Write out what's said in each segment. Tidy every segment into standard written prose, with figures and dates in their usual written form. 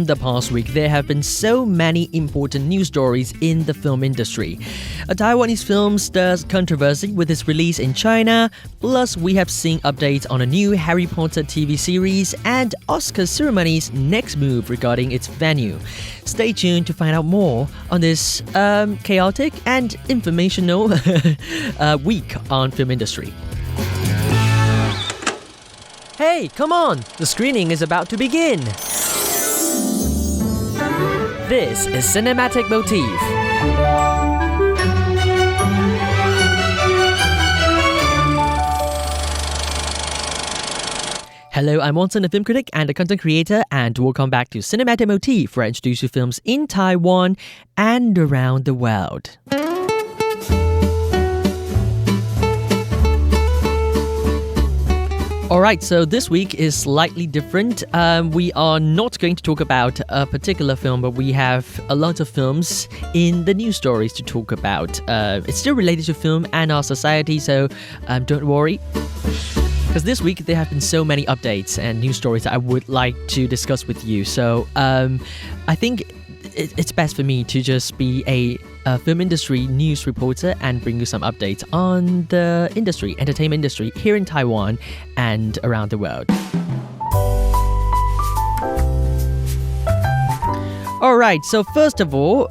the past week, there have been so many important news stories in the film industry. A Taiwanese film stirs controversy with its release in China, plus we have seen updates on a new Harry Potter TV series and Oscar ceremony's next move regarding its venue. Stay tuned to find out more on this chaotic and informational week on film industry. Hey, come on! The screening is about to begin! This is Cinematic Motif. Hello, I'm Wanson, a film critic and a content creator, and welcome back to Cinematic Motif, where I introduce you films in Taiwan and around the world. Alright, so this week is slightly different. We are not going to talk about a particular film, but we have a lot of films in the news stories to talk about. It's still related to film and our society, so don't worry. Because this week there have been so many updates and news stories that I would like to discuss with you. So I think it's best for me to just be a film industry news reporter and bring you some updates on the entertainment industry here in Taiwan and around the world. Alright, so first of all,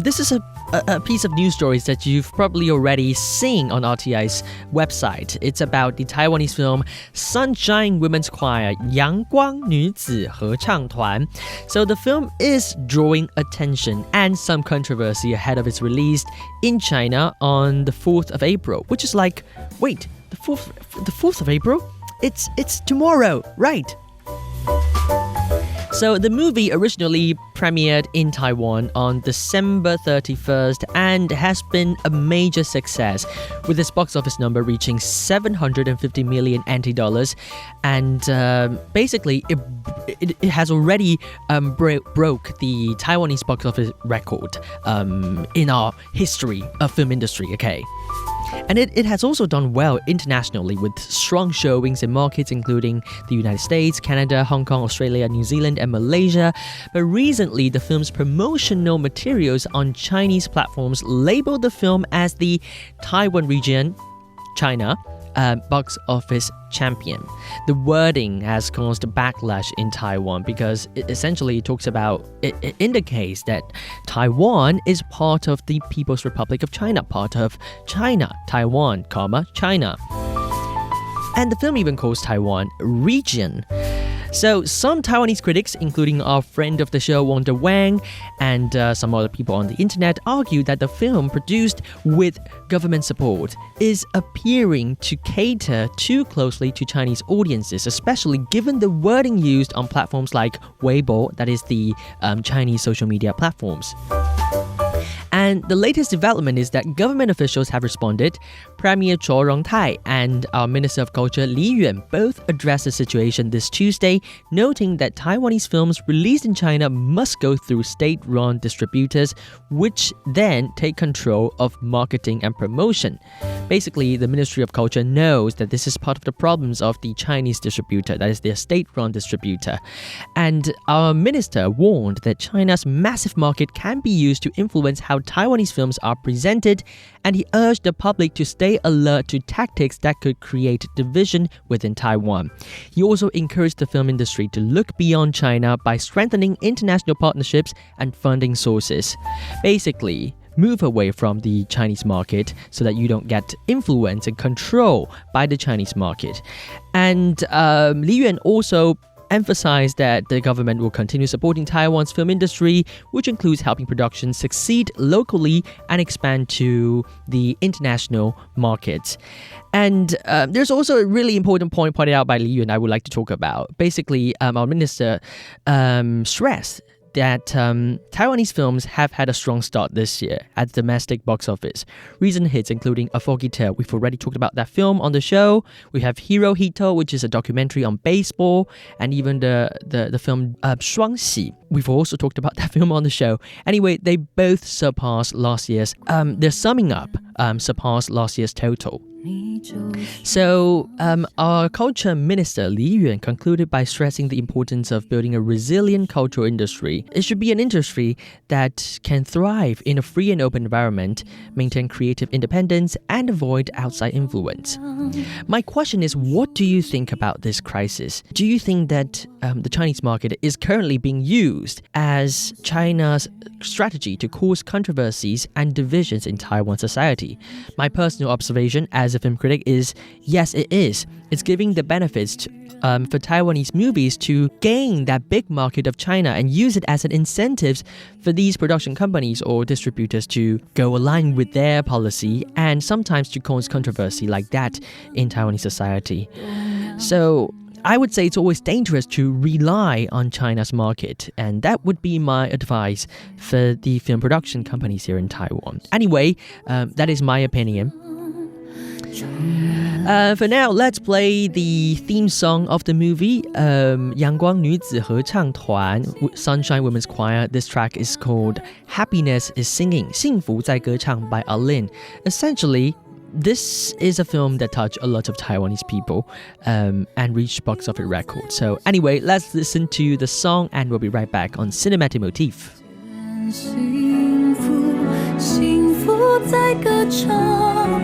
this is a piece of news stories that you've probably already seen on RTI's website. It's about the Taiwanese film Sunshine Women's Choir 阳光女子合唱团. So the film is drawing attention and some controversy ahead of its release in China on the 4th of April, which is like, wait, the 4th of April? It's tomorrow, right? So the movie originally premiered in Taiwan on December 31st and has been a major success, with its box office number reaching 750 million NT dollars, and basically it has already broke the Taiwanese box office record in our history of film industry, okay? And it has also done well internationally with strong showings in markets including the United States, Canada, Hong Kong, Australia, New Zealand, and Malaysia. But recently, the film's promotional materials on Chinese platforms labeled the film as the Taiwan region, China, box office champion. The wording has caused backlash in Taiwan because it essentially talks about, it indicates that Taiwan is part of the People's Republic of China, part of China, Taiwan, China. And the film even calls Taiwan region. So some Taiwanese critics, including our friend of the show Wanda Wang and some other people on the internet, argue that the film, produced with government support, is appearing to cater too closely to Chinese audiences, especially given the wording used on platforms like Weibo, that is the Chinese social media platforms. And the latest development is that government officials have responded. Premier Cho Rong-tai and our Minister of Culture Li Yuan both addressed the situation this Tuesday, noting that Taiwanese films released in China must go through state-run distributors, which then take control of marketing and promotion. Basically, the Ministry of Culture knows that this is part of the problems of the Chinese distributor, that is their state-run distributor. And our minister warned that China's massive market can be used to influence how Taiwanese films are presented, and he urged the public to stay alert to tactics that could create division within Taiwan. He also encouraged the film industry to look beyond China by strengthening international partnerships and funding sources. Basically, move away from the Chinese market so that you don't get influenced and control by the Chinese market. And Li Yuan also emphasized that the government will continue supporting Taiwan's film industry, which includes helping productions succeed locally and expand to the international markets. And there's also a really important point pointed out by Li Yuan I would like to talk about. Basically, our minister stressed that Taiwanese films have had a strong start this year at the domestic box office. Recent hits including A Foggy Tale, we've already talked about that film on the show. We have Hero Hito, which is a documentary on baseball, and even the film Shuangxi. We've also talked about that film on the show. Anyway, they both surpassed last year's, their summing up surpassed last year's total. So, our culture minister Li Yuan concluded by stressing the importance of building a resilient cultural industry. It should be an industry that can thrive in a free and open environment, maintain creative independence, and avoid outside influence. My question is, what do you think about this crisis? Do you think that the Chinese market is currently being used as China's strategy to cause controversies and divisions in Taiwan society? My personal observation as a film critic is, yes, it is. It's giving the benefits for Taiwanese movies to gain that big market of China and use it as an incentive for these production companies or distributors to go align with their policy and sometimes to cause controversy like that in Taiwanese society. So I would say it's always dangerous to rely on China's market, and that would be my advice for the film production companies here in Taiwan. Anyway, that is my opinion. For now, let's play the theme song of the movie, 阳光女子合唱团 Sunshine Women's Choir. This track is called Happiness is Singing, 幸福在歌唱 by Alin. Essentially, this is a film that touched a lot of Taiwanese people and reached box office records. So anyway, let's listen to the song and we'll be right back on Cinematic Motif. 幸福在歌唱，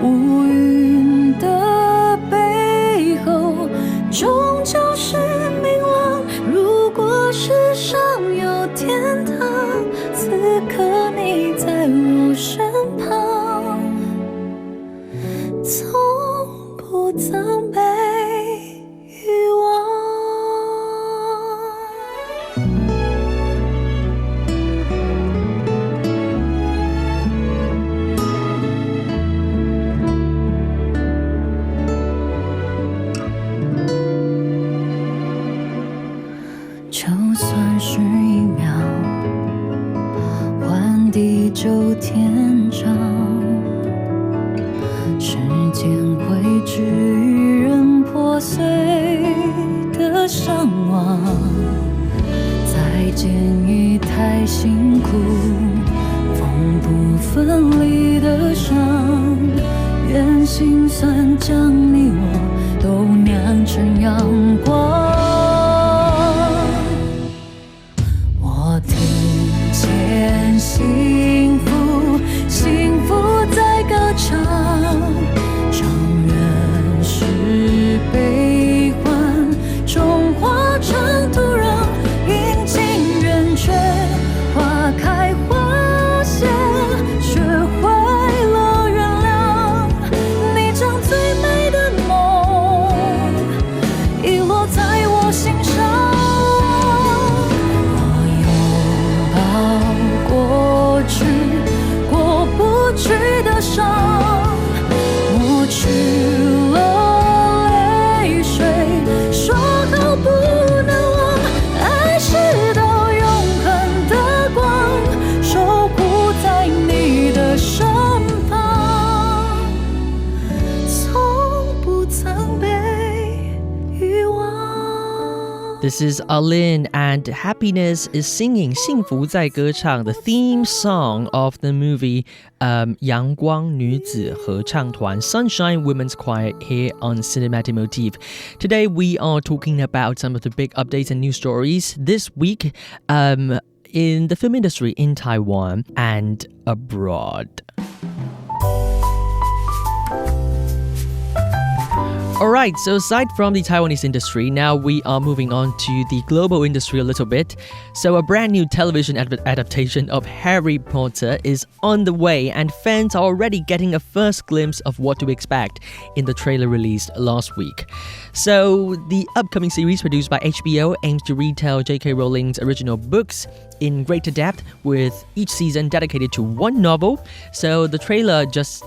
乌云的背后终究是明朗。如果世上有天堂，此刻你在我身旁，从不曾被遗忘。就算是一秒，换地久天长，时间会治愈人破碎的伤亡。再见已太辛苦，风不分离的伤，愿心酸将你我都酿成阳光。幸福，幸福在歌唱，承认是悲欢，中化成土壤，阴晴圆缺，花开花谢，学会了原谅。你将最美的梦遗落在我心上。去的伤，抹去了泪水，说好不能忘，爱是道永恒的光，守护在你的身旁，从不曾被遗忘。This is Alin and Happiness is Singing, 幸福在歌唱, the theme song of the movie 阳光女子合唱团 Sunshine Women's Choir here on Cinematic Motif. Today we are talking about some of the big updates and news stories this week in the film industry in Taiwan and abroad. Alright, so aside from the Taiwanese industry, now we are moving on to the global industry a little bit. So a brand new television adaptation of Harry Potter is on the way and fans are already getting a first glimpse of what to expect in the trailer released last week. So the upcoming series produced by HBO aims to retell J.K. Rowling's original books in greater depth, with each season dedicated to one novel. So the trailer it's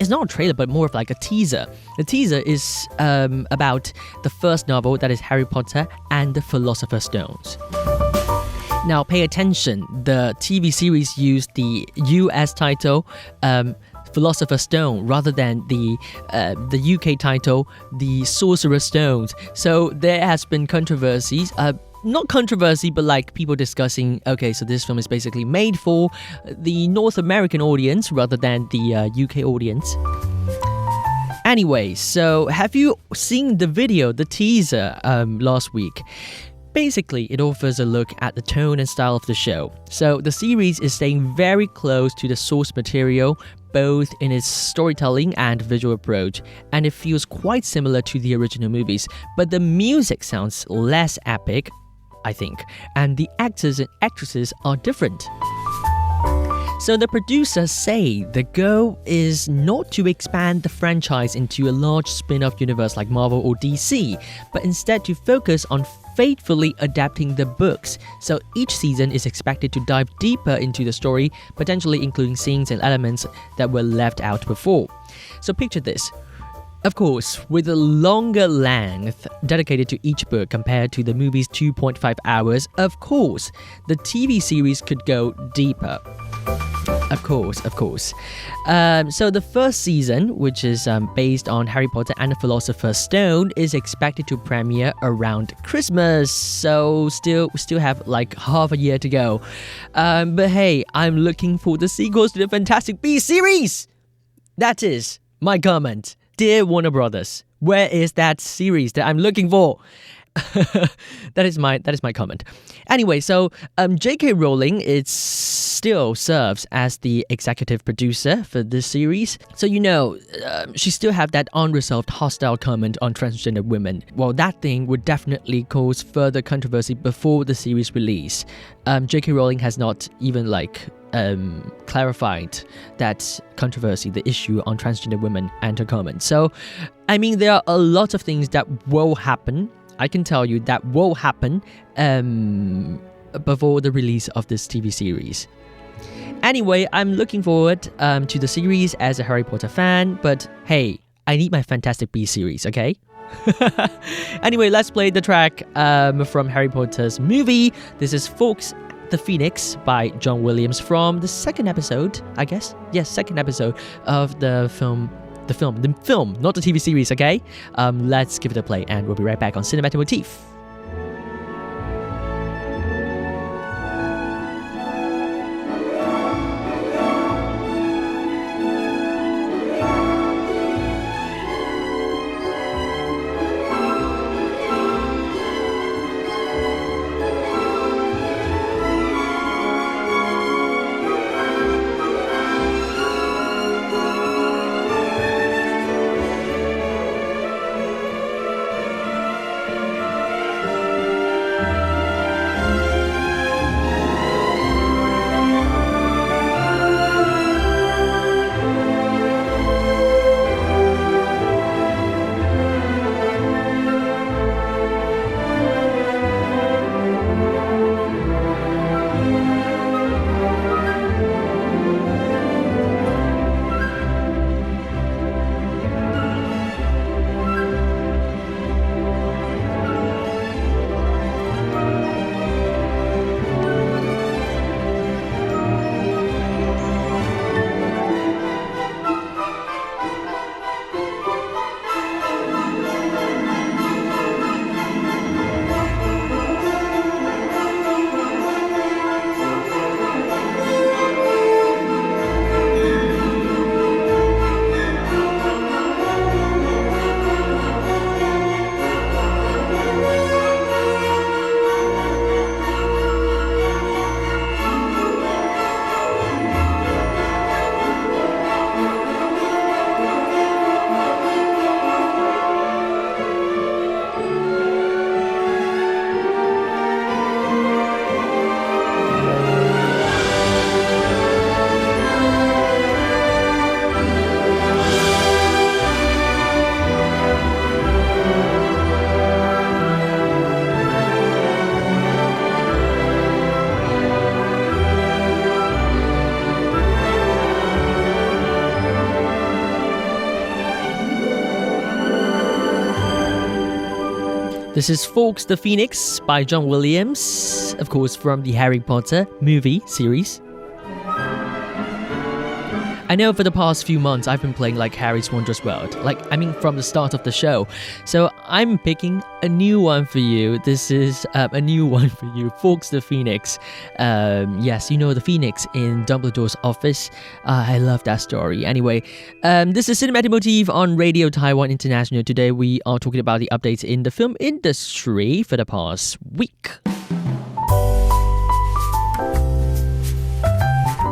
not a trailer but more of like a teaser. The teaser is about the first novel, that is Harry Potter and the Philosopher's Stones. Now pay attention, the TV series used the US title Philosopher's Stone rather than the UK title The Sorcerer's Stones. So there has been controversies. Not controversy, but like people discussing, okay, so this film is basically made for the North American audience rather than the UK audience. Anyway, so have you seen the video, the teaser, last week? Basically, it offers a look at the tone and style of the show. So the series is staying very close to the source material, both in its storytelling and visual approach, and it feels quite similar to the original movies, but the music sounds less epic, I think, and the actors and actresses are different. So the producers say the goal is not to expand the franchise into a large spin-off universe like Marvel or DC, but instead to focus on faithfully adapting the books. So each season is expected to dive deeper into the story, potentially including scenes and elements that were left out before. So picture this. Of course, with a longer length dedicated to each book compared to the movie's 2.5 hours, of course, the TV series could go deeper. Of course. So the first season, which is based on Harry Potter and the Philosopher's Stone, is expected to premiere around Christmas. So still have like half a year to go. But hey, I'm looking for the sequels to the Fantastic Beasts series. That is my comment. Dear Warner Brothers, where is that series that I'm looking for? that is my comment. Anyway, so J.K. Rowling still serves as the executive producer for this series. So she still have that unresolved hostile comment on transgender women. Well, that thing would definitely cause further controversy before the series release. J.K. Rowling has not even clarified that controversy, the issue on transgender women and her comments. So, I mean, there are a lot of things that will happen. I can tell you that will happen before the release of this TV series. Anyway, I'm looking forward to the series as a Harry Potter fan, but hey, I need my Fantastic Beasts series, okay? Anyway, let's play the track from Harry Potter's movie. This is Fawkes the Phoenix by John Williams from the second episode, I guess. Yes, second episode of the film, not the TV series, okay? Let's give it a play and we'll be right back on Cinematic Motif. This is Fawkes the Phoenix by John Williams, of course from the Harry Potter movie series. I know for the past few months I've been playing like Harry's Wondrous World, from the start of the show. So I'm picking a new one for you. This is a new one for you, Fawkes the Phoenix. Yes, you know the Phoenix in Dumbledore's office. I love that story. Anyway, this is Cinematic Motif on Radio Taiwan International. Today we are talking about the updates in the film industry for the past week.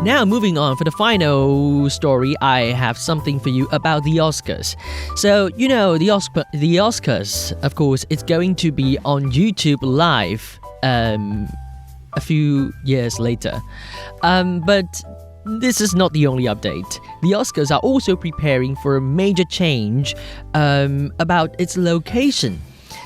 Now, moving on for the final story, I have something for you about the Oscars. So, you know, the Oscars, of course, it's going to be on YouTube Live a few years later. But this is not the only update. The Oscars are also preparing for a major change about its location.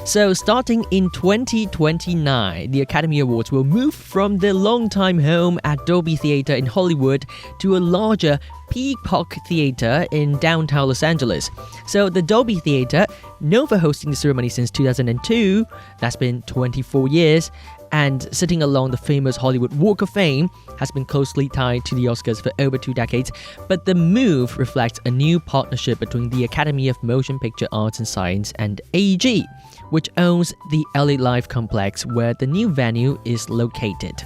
So starting in 2029, the Academy Awards will move from their longtime home at Dolby Theatre in Hollywood to a larger Peacock Theatre in downtown Los Angeles. So the Dolby Theatre, known for hosting the ceremony since 2002, that's been 24 years, and sitting along the famous Hollywood Walk of Fame, has been closely tied to the Oscars for over 2 decades. But the move reflects a new partnership between the Academy of Motion Picture Arts and Science and AEG, which owns the LA Live complex where the new venue is located.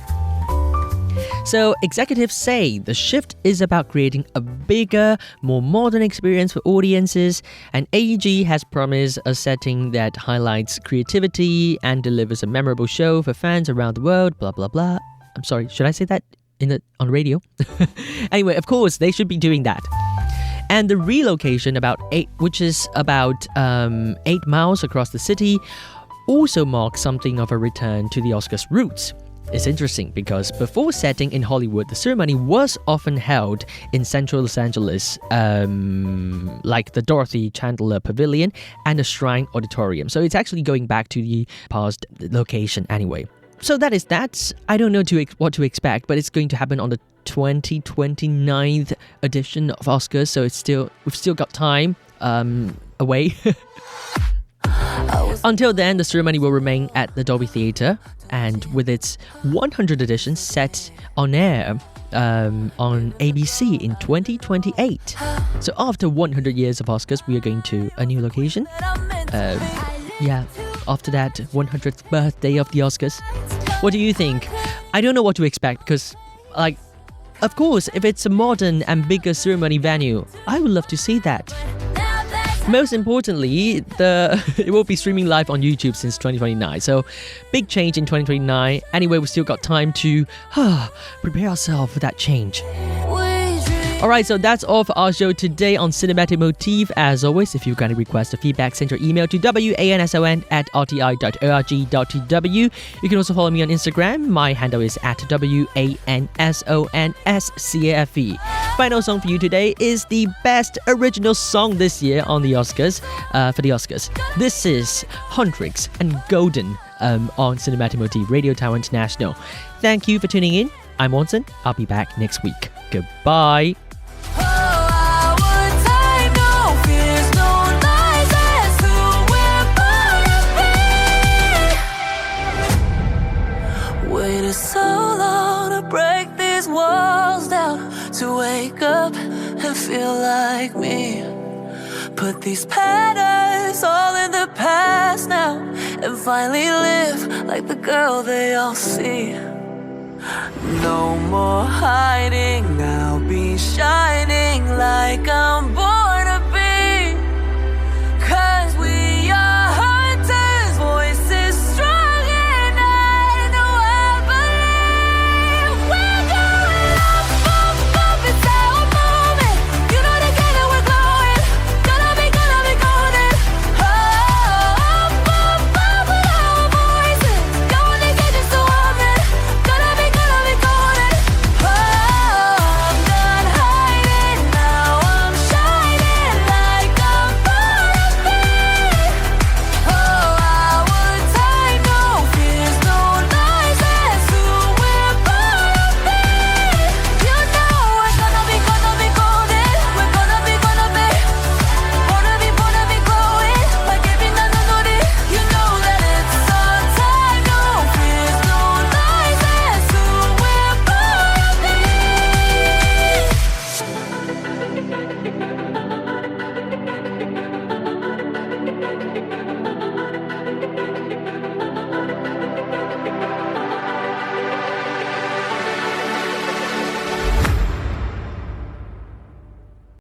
So executives say the shift is about creating a bigger, more modern experience for audiences, and AEG has promised a setting that highlights creativity and delivers a memorable show for fans around the world, blah blah blah. I'm sorry, should I say that on radio? Anyway, of course, they should be doing that. And the relocation, which is about 8 miles across the city, also marks something of a return to the Oscars' roots. It's interesting because before setting in Hollywood, the ceremony was often held in central Los Angeles, like the Dorothy Chandler Pavilion and the Shrine Auditorium. So it's actually going back to the past location anyway. So that is that. I don't know what to expect, but it's going to happen on the 2029th edition of Oscars, so we've still got time away. Until then, the ceremony will remain at the Dolby Theatre, and with its 100th edition set on air on ABC in 2028. So after 100 years of Oscars, we are going to a new location. After that 100th birthday of the Oscars. What do you think? I don't know what to expect because, of course, if it's a modern and bigger ceremony venue, I would love to see that. Most importantly, it will be streaming live on YouTube since 2029. So, big change in 2029. Anyway, we've still got time to prepare ourselves for that change. Alright, so that's all for our show today on Cinematic Motif. As always, if you've got any requests or feedback, send your email to wanson@rti.org.tw. You can also follow me on Instagram. My handle is @wansonscafe. Final song for you today is the best original song this year on the Oscars, for the Oscars. This is Hendrix and Golden on Cinematic Motif, Radio Taiwan International. Thank you for tuning in. I'm Wanson. I'll be back next week. Goodbye. So long to break these walls down, to wake up and feel like me. Put these patterns all in the past now, and finally live like the girl they all see. No more hiding, I'll be shining